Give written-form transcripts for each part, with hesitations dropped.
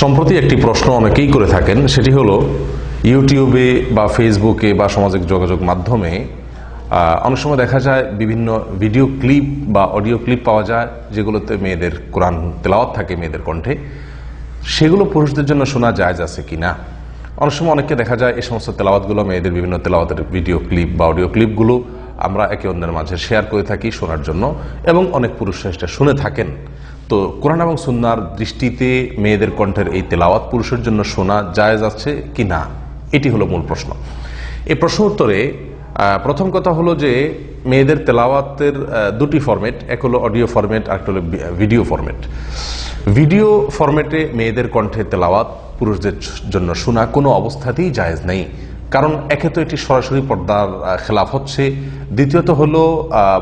সম্প্রতি একটি প্রশ্ন অনেকেই করে থাকেন, সেটি হলো ইউটিউবে বা ফেসবুকে বা সামাজিক যোগাযোগ মাধ্যমে অনেক সময় দেখা যায় বিভিন্ন ভিডিও ক্লিপ বা অডিও ক্লিপ পাওয়া যায় যেগুলোতে মেয়েদের কোরআন তেলাওয়াত থাকে মেয়েদের কণ্ঠে। সেগুলো পুরুষদের জন্য শোনা জায়েজ আছে কিনা। অনেক সময় অনেককে দেখা যায় এই সমস্ত তেলাওয়াতগুলো, মেয়েদের বিভিন্ন তেলাওয়াতের ভিডিও ক্লিপ বা অডিও ক্লিপগুলো আমরা একে অন্যের মাঝে শেয়ার করে থাকি শোনার জন্য, এবং অনেক পুরুষরা সেটা শুনে থাকেন। তো কোরআন এবং সুন্নাহর দৃষ্টিতে মেয়েদের কণ্ঠের এই তেলাওয়াত পুরুষের জন্য শোনা জায়েজ আছে কি না, এটি হলো মূল প্রশ্ন। এই প্রশ্ন উত্তরে প্রথম কথা হলো যে মেয়েদের তেলাওয়াতের দুটি ফরম্যাট, এক হলো অডিও ফরম্যাট আর একটা হলো ভিডিও ফরম্যাট। ভিডিও ফরম্যাটে মেয়েদের কণ্ঠে তেলাওয়াত পুরুষদের জন্য শোনা কোনো অবস্থাতেই জায়েজ নেই। কারণ একে তো এটি সরাসরি পর্দার খেলাফ হচ্ছে, দ্বিতীয়ত হলো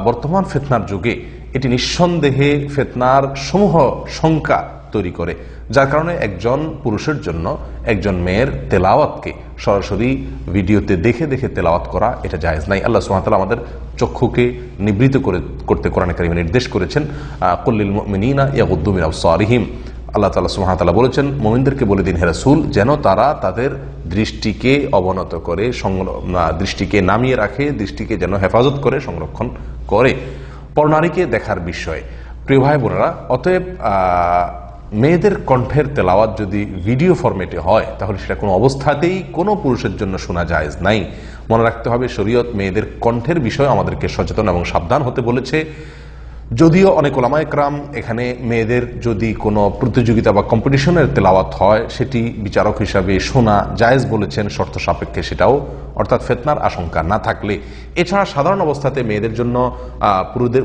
বর্তমান ফিতনার যুগে এটি নিঃসন্দেহে ফিতনার সমূহ শঙ্কা তৈরি করে, যার কারণে একজন পুরুষের জন্য একজন মেয়ের তেলাওয়াতকে সরাসরি ভিডিওতে দেখে দেখে তেলাওয়াত করা এটা জায়েজ নাই। আল্লাহ সুবহানাহু ওয়া তাআলা আমাদের চক্ষুকে নিবৃত করতে কোরআনে কারিমে নির্দেশ করেছেন, কুল লিল মুমিনিনা ইয়াগুদ্দু মিন আবসারিহিম। আল্লাহ তাআলা সুবহানাহু ওয়া তাআলা বলেছেন, মুমিনদেরকে বলে দিন হে রাসূল, যেন তারা তাদের দৃষ্টিকে অবনত করে, দৃষ্টিকে নামিয়ে রাখে, দৃষ্টিকে যেন হেফাজত করে, সংরক্ষণ করে পরনারীকে দেখার বিষয়। প্রিয় ভাই বোনেরা, অতএব মেয়েদের কণ্ঠের তেলাওয়াত যদি ভিডিও ফরম্যাটে হয় তাহলে সেটা কোনো অবস্থাতেই কোনো পুরুষের জন্য শোনা জায়েজ নাই। মনে রাখতে হবে, শরীয়ত মেয়েদের কণ্ঠের বিষয়ে আমাদেরকে সচেতন এবং সাবধান হতে বলেছে। যদিও অনেক উলামা ইকরাম এখানে মেয়েদের যদি কোনো প্রতিযোগিতা বা কম্পিটিশনের তেলাওয়াত হয় সেটি বিচারক হিসাবে শোনা জায়েজ বলেছেন, শর্ত সাপেক্ষে সেটাও, অর্থাৎ ফিতনার আশঙ্কা না থাকলে। এছাড়া সাধারণ অবস্থাতে মেয়েদের জন্য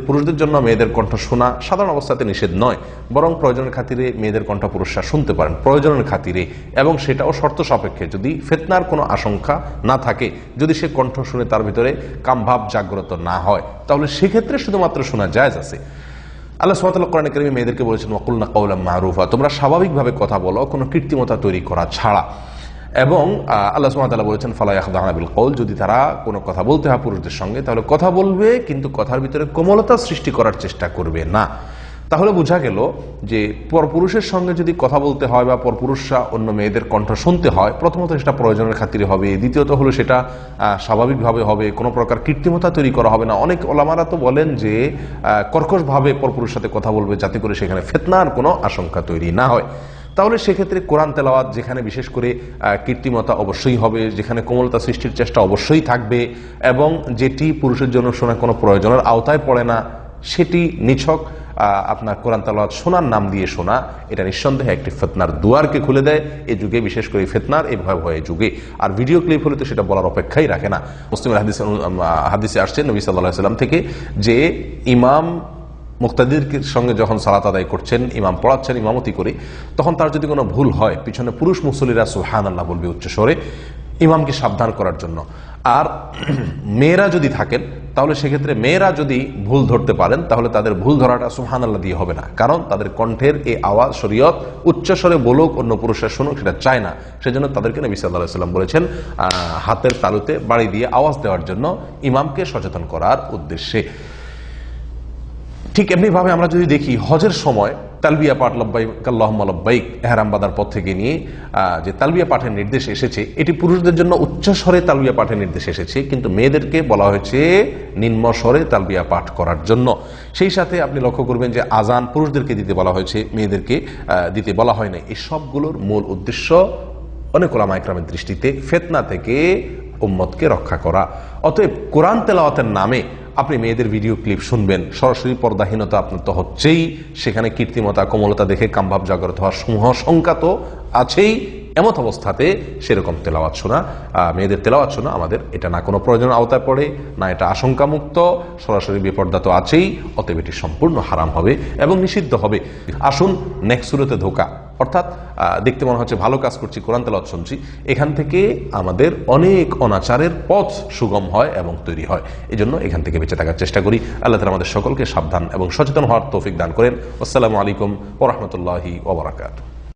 পুরুষদের জন্য মেয়েদের কণ্ঠ শোনা সাধারণ অবস্থাতে নিষেধ নয়, বরং প্রয়োজনের খাতিরে মেয়েদের কণ্ঠ পুরুষরা শুনতে পারেন, প্রয়োজনের খাতিরে, এবং সেটাও শর্ত সাপেক্ষে, যদি ফিতনার কোনো আশঙ্কা না থাকে, যদি সে কণ্ঠ শুনে তার ভিতরে কামভাব জাগ্রত না হয়, তাহলে সেক্ষেত্রে শুধুমাত্র শোনা জায়েজ আছে। আল্লাহ সুবহানাহু ওয়া তাআলা কোরআনে কারিমে মেয়েদেরকে বলেছেন, ওয়াকুলনা কাওলাম মারুফা, তোমরা স্বাভাবিকভাবে কথা বলো, কোনো কৃত্রিমতা তৈরি করা ছাড়া। এবং আল্লাহ সুবহানাহু ওয়া তাআলা বলেছেন, ফালা ইয়াখদাউনা বিল কওল, যদি তারা কোনো কথা বলতে হয় পুরুষদের সঙ্গে তাহলে কথা বলবে, কিন্তু কথার ভিতরে কোমলতা সৃষ্টি করার চেষ্টা করবে না। তাহলে বোঝা গেল যে পরপুরুষের সঙ্গে যদি কথা বলতে হয় বা পরপুরুষরা অন্য মেয়েদের কণ্ঠ শুনতে হয়, প্রথমত সেটা প্রয়োজনের খাতিরে হবে, দ্বিতীয়ত হলো সেটা স্বাভাবিকভাবে হবে, কোনো প্রকার কৃত্রিমতা তৈরি করা হবে না। অনেক ওলামারা তো বলেন যে কর্কশভাবে পরপুরুষের সাথে কথা বলবে যাতে করে সেখানে ফিতনার কোনো আশঙ্কা তৈরি না হয়। তাহলে সেক্ষেত্রে কোরআন তেলাওয়াত যেখানে বিশেষ করে কৃত্রিমতা অবশ্যই হবে, যেখানে কোমলতা সৃষ্টির চেষ্টা অবশ্যই থাকবে, এবং যেটি পুরুষের জন্য শোনা কোনো প্রয়োজনের আওতায় পড়ে না, সেটি নিছক আপনার কোরআন তেলাওয়াত শোনার নাম দিয়ে শোনা, এটা নিঃসন্দেহে একটি ফিতনার দুয়ারকে খুলে দেয় এই যুগে, বিশেষ করে ফিতনার এই ভয়াবহ যুগে। আর ভিডিও ক্লিপ হলে তো সেটা বলার অপেক্ষাই রাখে না। মুসলিমের হাদিসে আসছে নবী সাল্লাল্লাহু আলাইহি ওয়াসাল্লাম থেকে যে ইমাম মুক্তাদির সঙ্গে যখন সালাত আদায় করছেন, ইমাম পড়াচ্ছেন ইমামতি করে, তখন তার যদি কোনো ভুল হয়, পিছনে পুরুষ মুসল্লিরা সুবহানাল্লাহ বলবে উচ্চ স্বরে ইমামকে সাবধান করার জন্য। আর মেয়েরা যদি থাকেন তাহলে সেক্ষেত্রে মেয়েরা যদি ভুল ধরতে পারেন তাহলে তাদের ভুল ধরাটা সুবহানাল্লাহ দিয়ে হবে না, কারণ তাদের কণ্ঠের এই আওয়াজ শরীয়ত উচ্চস্বরে বলুক, অন্য পুরুষরা শুনুক, সেটা চায় না। সেজন্য তাদেরকে নবী সাল্লাল্লাহু আলাইহি ওয়াসাল্লাম বলেছেন হাতের তালুতে বাড়ি দিয়ে আওয়াজ দেওয়ার জন্য, ইমামকে সচেতন করার উদ্দেশ্যে। ঠিক এমনিভাবে আমরা যদি দেখি হজের সময় তালবিয়া পাঠ, লব্বাইক আল্লাহুম্মা লব্বাইক, ইহরাম বাঁধার পর থেকে নিয়ে যে তালবিয়া পাঠের নির্দেশ এসেছে, এটি পুরুষদের জন্য উচ্চ স্বরে তালবিয়া পাঠের নির্দেশ এসেছে, কিন্তু মেয়েদেরকে বলা হয়েছে নিম্ন স্বরে তালবিয়া পাঠ করার জন্য। সেই সাথে আপনি লক্ষ্য করবেন যে আজান পুরুষদেরকে দিতে বলা হয়েছে, মেয়েদেরকে দিতে বলা হয় না। এই সবগুলোর মূল উদ্দেশ্য অনেক উলামা ইকরামের দৃষ্টিতে ফিতনা থেকে উম্মতকে রক্ষা করা। অতএব কোরআন তেলাওয়াতের নামে আপনি মেয়েদের ভিডিও ক্লিপ শুনবেন, সরাসরি পর্দাহীনতা আপনার তো হচ্ছেই, সেখানে কৃত্রিমতা কোমলতা দেখে কামভাব জাগ্রত হওয়ার সমূহ শঙ্কা তো আছেই। এমত অবস্থাতে সেরকম তেলাওয়াত শোনা, মেয়েদের তেলাওয়াত শোনা আমাদের এটা না কোনো প্রয়োজনের আওতায় পড়ে, না এটা আশঙ্কামুক্ত, সরাসরি বিপর্দা তো আছেই। অতএব এটি সম্পূর্ণ হারাম হবে এবং নিষিদ্ধ হবে। আসুন নেক্সট সুরতে ধোকা, অর্থাৎ দেখতে মনে হচ্ছে ভালো কাজ করছি, কোরআন তেলাওয়াত শুনছি, এখান থেকে আমাদের অনেক অনাচারের পথ সুগম হয় এবং তৈরি হয়। এই জন্য এখান থেকে বেঁচে থাকার চেষ্টা করি। আল্লাহ তাআলা আমাদের সকলকে সাবধান এবং সচেতন হওয়ার তৌফিক দান করেন। আসসালামু আলাইকুম ওয়া রাহমাতুল্লাহি ওয়া বারাকাতুহু।